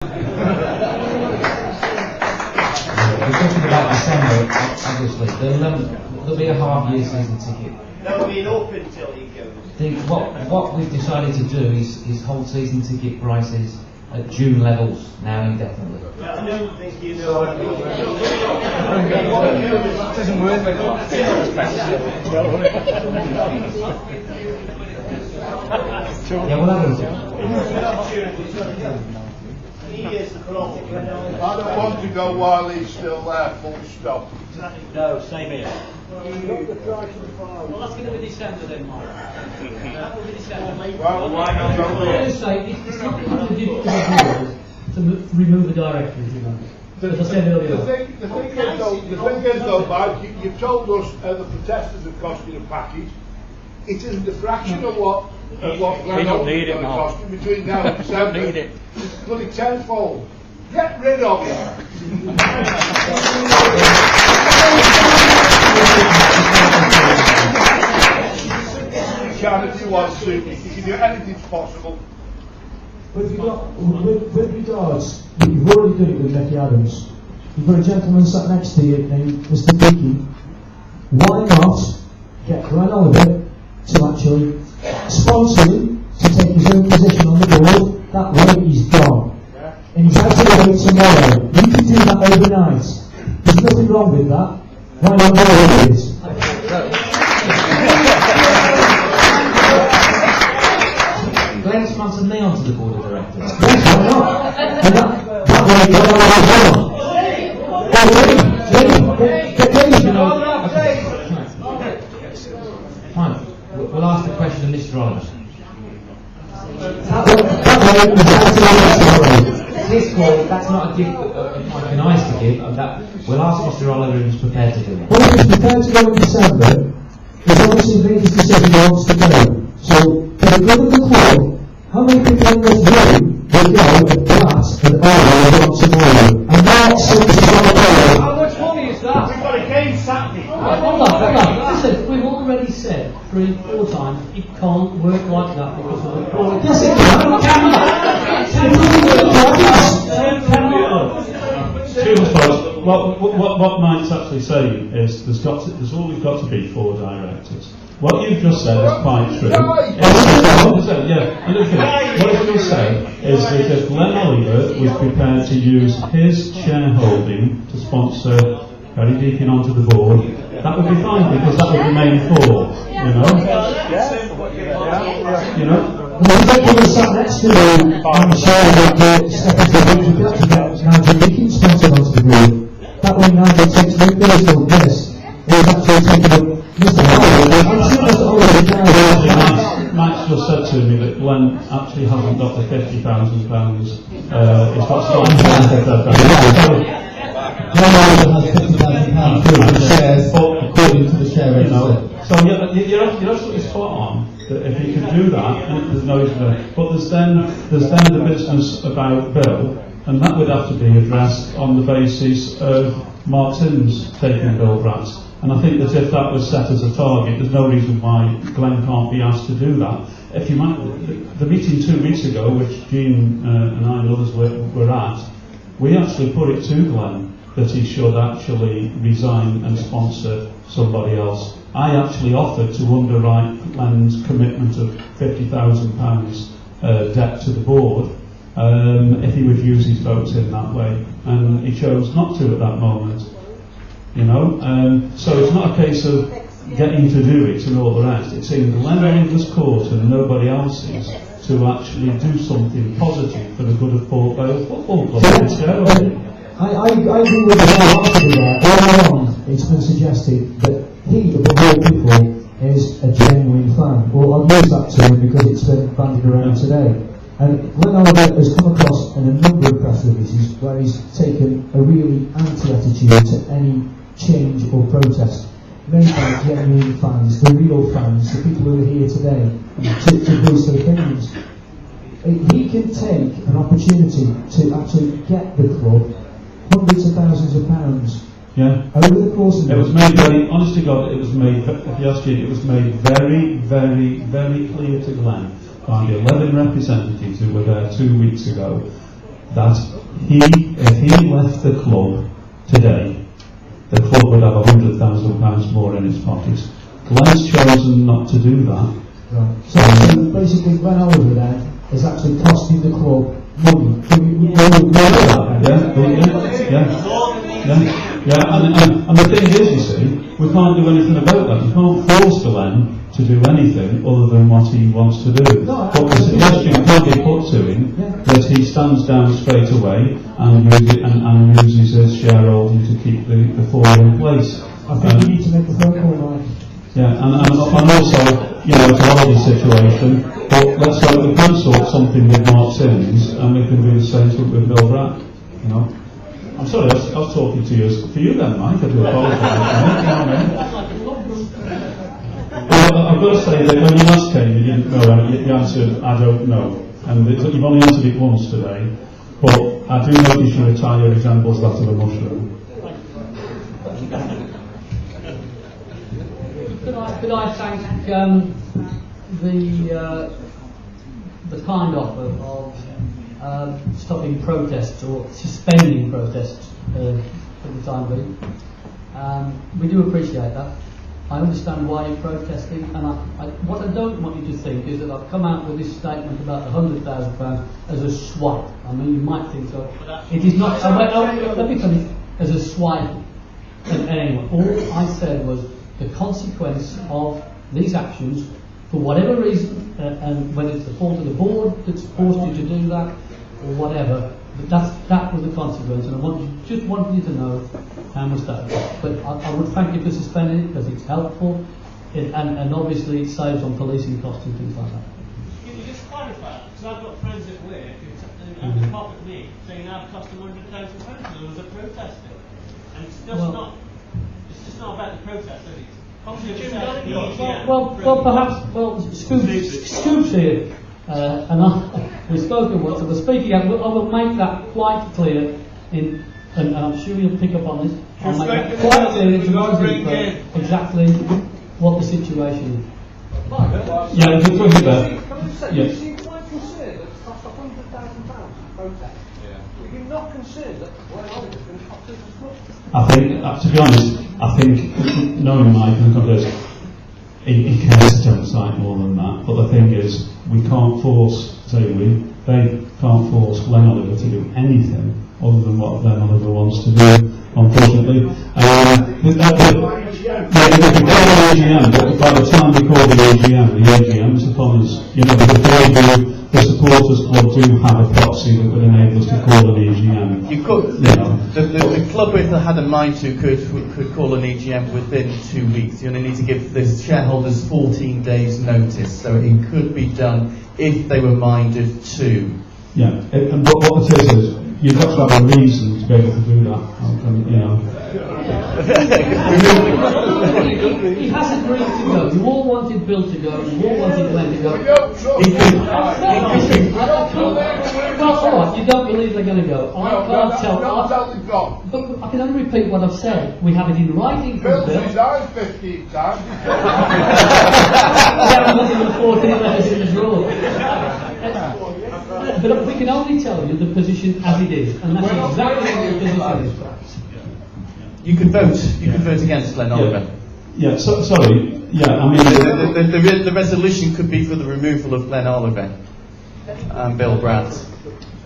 We're talking about December, obviously. There'll be a half-year season ticket. There'll be an up until he goes. What we've decided to do is hold season ticket prices at June levels now indefinitely. I don't think you know. It doesn't work like Yeah, we'll have it. I don't want to go while he's still there, full stop. No, same here. Well, that's going to be December then, Mark. That will be December. Well, why not go I'm going to say, it's not going to be difficult to remove the directories, you know. As I said earlier. The thing is though, Mike, you've told us the protesters have cost you a package. It isn't a fraction of what We don't need it now. cost you between now and December. Don't need it. It's bloody tenfold. Get rid of it. You can if you want to. You can do anything possible. But if you've got, with regards, you've already done it with Becky Adams. You've got a gentleman sat next to you named Mr. Deakin. Why not get Glenn Oliver to actually sponsor him to take his own position on the board? That way he's gone. And he's out to wait tomorrow. You can do that overnight. There's nothing wrong with that. Why not know what it is? Glenn sponsored me onto the board of directors. Yes, why not? And that way Glenn Oliver's gone. Fine. We'll ask the question of Mr. Oliver. This call, that's not a gift like an ice to give. We'll ask Mr. Oliver if he's prepared to do that. Well, if he's prepared to go in December, he's obviously made his decision he wants to go. So, for the good of the club, how many people in this room will go at Glass and Oliver on tomorrow? And not 6 tomorrow. How much money is that? We've got a game Saturday. Hold on. Listen, we've already said 3 or 4 times it can't work like that because of the quality. Yes, it What Mike's actually saying is there's always got to be 4 directors. What you've just said is quite true. What you've just said is that if Glenn Oliver was prepared to use his shareholding to sponsor Gary Deakin onto the board, that would be fine because that would remain 4. You know. Well, if people sat next to me, I'm sure that Stephen's the actually get Nigel Deakin sponsored onto the board. That way Nigel takes no personal piss. He's actually taking up Mr. Howard. I'm sure Mr. Howard is Max just said to me that Glenn actually hasn't got the £50,000. He's got some. Glenn Oliver has £50,000 worth of shares according to the share register. So you're absolutely spot on that if you can do that, there's no issue there. But there's then the business about Bill, and that would have to be addressed on the basis of Martin's taking Bill Bratz. And I think that if that was set as a target, there's no reason why Glenn can't be asked to do that. If you might, the meeting 2 weeks ago, which Jean and I and others were at, we actually put it to Glenn that he should actually resign and sponsor somebody else. I actually offered to underwrite Glenn's commitment of £50,000 debt to the board if he would use his votes in that way, and he chose not to at that moment. You know, so it's not a case of getting to do it and all the rest. It's in Glenn Oliver's court and nobody else's to actually do something positive for the good of Port Vale Football Club. I agree with the whole there. All along, it's been suggested that he, of all people, is a genuine fan. Well, I'll use that term because it's been bandied around today. And Glenn Oliver has come across in a number of press releases where he's taken a really anti-attitude to any change or protest made by genuine fans, the real fans, the people who are here today, to voice their opinions. He can take an opportunity to actually get the club hundreds of thousands of pounds over the course of it. Was made very, honest to God, it was made, if you ask Jim, it was made very, very, very clear to Glenn by the 11 representatives who were there 2 weeks ago that if he left the club today, the club would have £100,000 more in its pockets. Glenn's chosen not to do that. Right. So basically, Glenn Oliver then is actually costing the club money. And the thing is, you see, we can't do anything about that. You can't force Glenn to do anything other than what he wants to do. But the suggestion can be put to him that he stands down straight away and uses his shareholding to keep the forum in place. I think we need to make the phone call, right? Yeah, and also, you know, it's a holiday situation, but let's hope we can sort something with Mark Sims and we can do the same thing with Bill Bratt, you know. I'm sorry, I was talking to you for you then, Mike, I do apologise. I've got to say that when you last came, you didn't know, you answered, I don't know, and you've only answered it once today, but I do notice your attire resembles that of a mushroom. Could I thank the kind offer of stopping protests or suspending protests for the time being. We do appreciate that. I understand why you're protesting, and what I don't want you to think is that I've come out with this statement about the £100,000 as a swipe. I mean, you might think so. It is not. Let me finish. As a swipe. And anyway, all I said was the consequence of these actions, for whatever reason, and whether it's the fault of the board that's forced you to do that, or whatever, but that was the consequence, and just wanted you to know how much that was. But I would thank you for suspending it, because it's helpful, and obviously it saves on policing costs and things like that. Can you just clarify that? Because I've got friends at work who have a pop at me saying I've cost them £100,000 because there was a protesting. And it's just not about the protest, is it? Scoop's here, and we've spoken once, and we're speaking. I will make that quite clear, and I'm sure you'll pick up on this. I'll make that quite clear exactly what the situation is. Yeah, if you put it there. Yes. You seem quite concerned that it costs £100,000 to protest. Are you not concerned that Glenn Oliver's going to cost us as much? I think, to be honest, I think knowing Mike and the others, he cares to take side more than that. But the thing is, we can't force, they can't force Glenn Oliver to do anything other than what Glenn Oliver wants to do, unfortunately. But by the time we call the AGM is upon us. You know, the supporters club do have a proxy that would enable us to call an EGM. You could, the club, if they had a mind to, could call an EGM within 2 weeks. You only need to give the shareholders 14 days notice, so it could be done if they were minded to. Yeah, and what it is you've got to have a reason to be able to do that. You know. He has agreed to go. You all wanted Bill to go. You all wanted Glenn to go. Well, all right, you don't believe they're going to go. I can't tell. But I can only repeat what I've said. We have it in writing from Bill. Bill's resigned 15 times. We haven't got even 14 letters in the drawer. But we can only tell you the position as it is, and that's exactly what the position is. You could vote against Glenn Oliver. Yeah, sorry. Yeah, I mean the resolution could be for the removal of Glenn Oliver and Bill Bratt,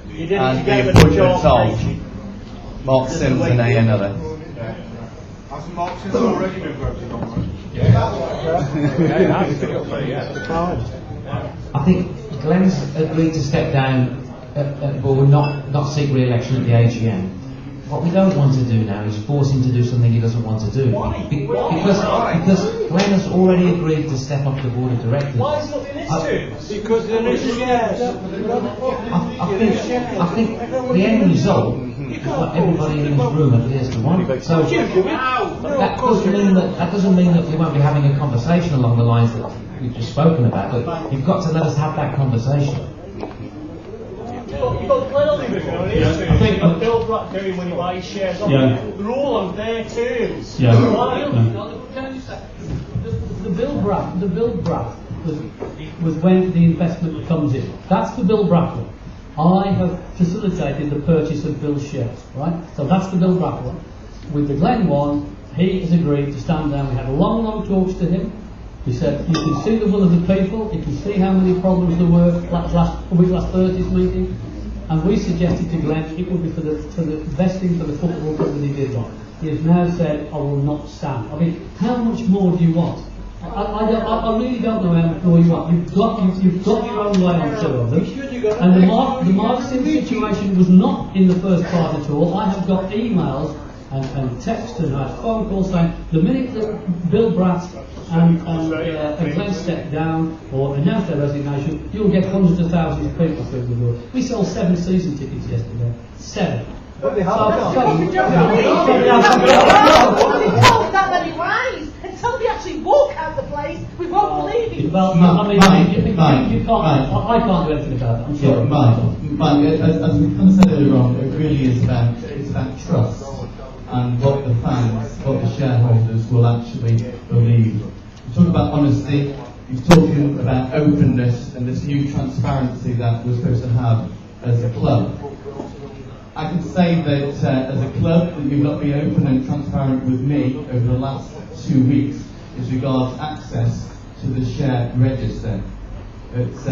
and the appointment of Mark Sims and another. Hasn't Mark Sims already been voted on? I think Glenn's agreed to step down but will not seek re-election at the AGM. What we don't want to do now is force him to do something he doesn't want to do. Because Glenn has already agreed to step off the board of directors. Why is it not in his terms? Because they're his shares. I think the end result is what everybody in this room appears to want. So that doesn't mean that we won't be having a conversation along the lines that we've just spoken about, but you've got to let us have that conversation. You've got Glenn Oliver on his terms. I think Bill Bratt doing when he buys shares on. They're all on their terms. Yeah. The Bill Bratt was when the investment comes in. That's the Bill Bratt one. I have facilitated the purchase of Bill's shares, right? So that's the Bill Brack one. With the Glen one, he has agreed to stand down. We had long talks to him. He said, you can see the will of the people, you can see how many problems there were last Thursday's meeting, and we suggested to Glenn it would be for the vesting for the football club that he did one. He has now said, I will not stand. I mean, how much more do you want? I really don't know how much more you want. You've got your own way on two of them. And the Martin situation was not in the first part at all. I have got emails and text and I had phone calls saying the minute that Bill Bratt and Glenn step down or announce their resignation, you'll get hundreds of thousands of people through the door. We sold 7 season tickets yesterday. 7. But they have that many rise. Until we actually walk out the place, we won't believe it. Well, I mean, you can't. I can't do anything about it. I'm sorry. Mike, as we kind of said earlier on, it really is about trust and what the fans, what the shareholders will actually believe. You talk about honesty. He's talking about openness and this new transparency that we're supposed to have as a club. I can say that as a club that you've not been open and transparent with me over the last 2 weeks as regards access to the share register. It's,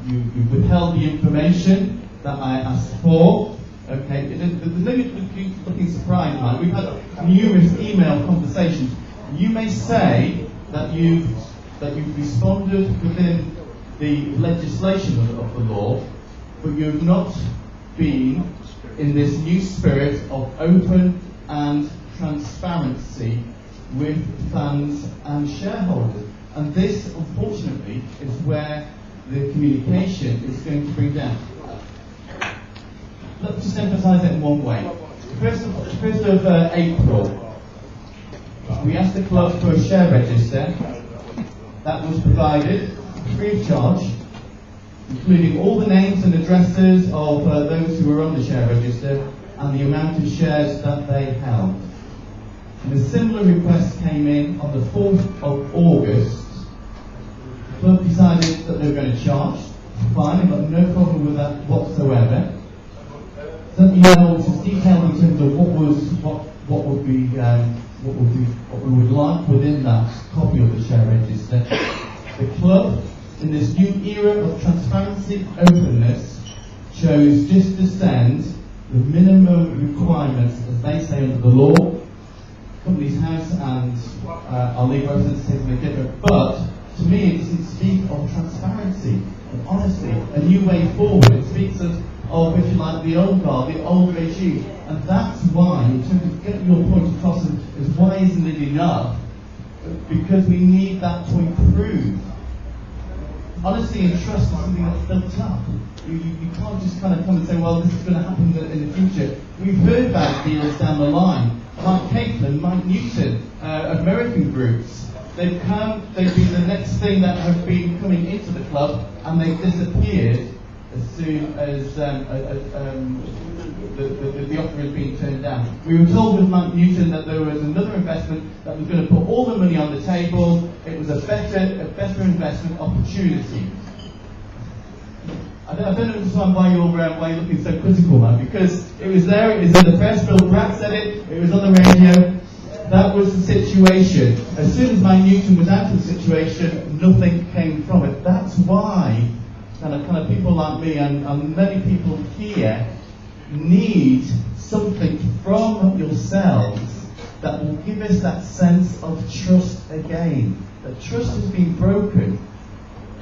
you withheld the information that I asked for. Okay, there's no looking surprised, Mike. We've had numerous email conversations. You may say that you've responded within the legislation of the law, but you've not been in this new spirit of open and transparency with fans and shareholders. And this, unfortunately, is where the communication is going to bring down. Let's just emphasise it in one way. 1st of April, we asked the club for a share register that was provided free of charge, including all the names and addresses of those who were on the share register and the amount of shares that they held. And a similar request came in on the 4th of August. The club decided that they were going to charge. Fine, I've got no problem with that whatsoever. Some emails is detailed in terms of what we would like within that copy of the share register. The club, in this new era of transparency, openness, chose just to send the minimum requirements, as they say under the law. Company's House and our legal representatives may differ, but to me it speaks of transparency and honesty, a new way forward. It speaks of if you like, the old guard, the old regime, and that's why, in terms of getting your point across, is why isn't it enough? Because we need that to improve. Honesty and trust is something that's built up. You can't just kind of come and say, well, this is going to happen in the future. We've heard about deals down the line. Mike Capeland, Mike Newton, American groups. They've been the next thing that have been coming into the club, and they've disappeared as soon as the offer has been turned down. We were told with Mike Newton that there was another investment that was going to put all the money on the table. It was a better investment opportunity. I don't understand why you're looking so critical now, because it was there, it was in the press, Bill Bratt said it was on the radio. That was the situation. As soon as Mike Newton was out of the situation, nothing came from it. That's why kind of people like me and many people here need something from yourselves that will give us that sense of trust again. That trust has been broken.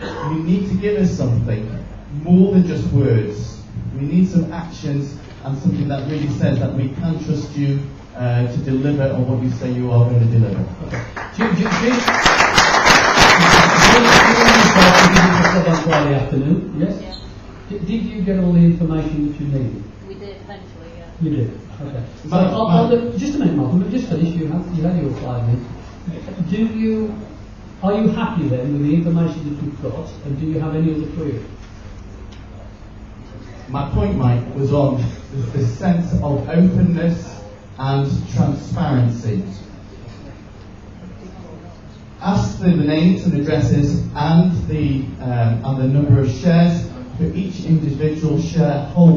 You need to give us something more than just words. We need some actions and something that really says that we can trust you to deliver on what you say you are going to deliver. On Friday afternoon, yes? Yeah. Did you get all the information that you needed? We did eventually, yeah. You did? Okay. So just a minute, Malcolm, just finish. You had your 5 minutes. Are you happy then with the information that you've got, and do you have any other queries? My point, Mike, was on the sense of openness and transparency. Ask the names and addresses and the number of shares for each individual shareholder.